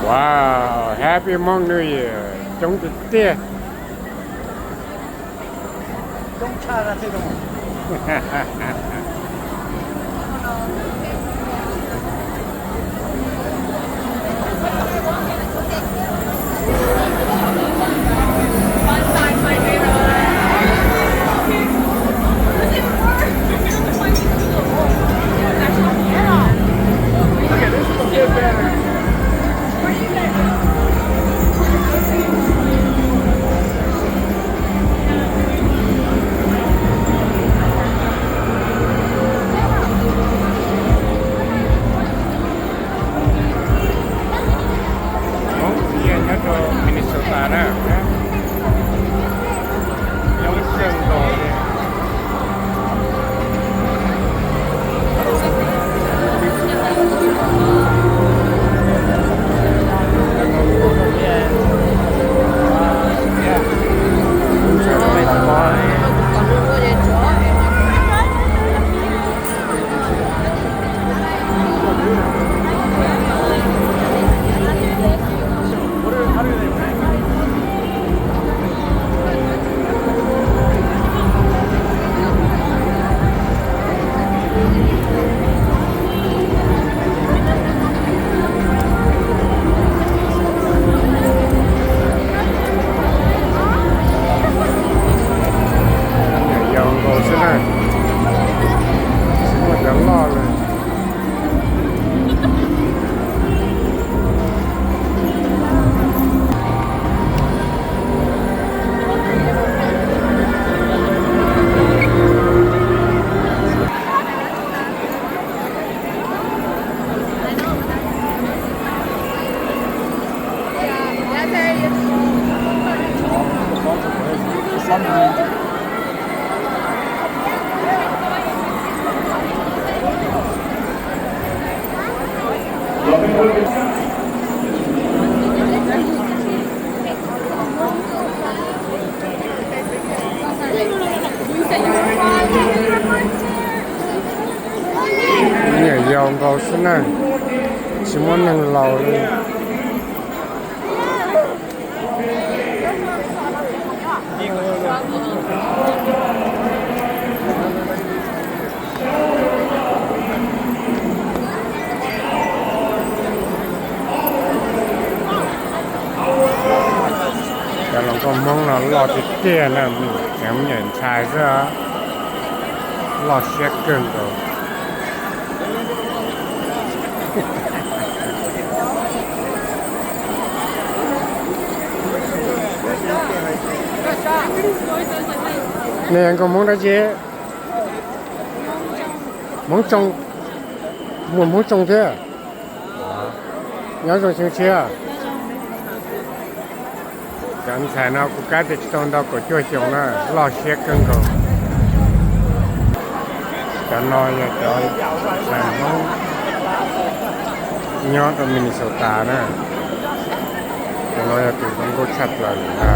Wow, Happy Hmong New Year. Chống tuyệt tia. Chống cha ra thế đâu. Minnesota đó giống sân đồ đi. Nhiều dòng cầu xin này chỉ muốn nâng lầu điแต่เราก็มองเราหลอดเตี้ยนะแถมเหยินชายซะหลอดเช็คเกินตัวนี่ยังก็มองได้เจ๊มองจงมองจงเท่ยังจงเชื่อเชื่อ刚才呢，我刚才撞到个脚熊了，老些跟个，จะนอนอย่าจอยใส่น้องย้อนกับมินนิโซตานะเราอยากถึงต้องก็ชัดเลยนะ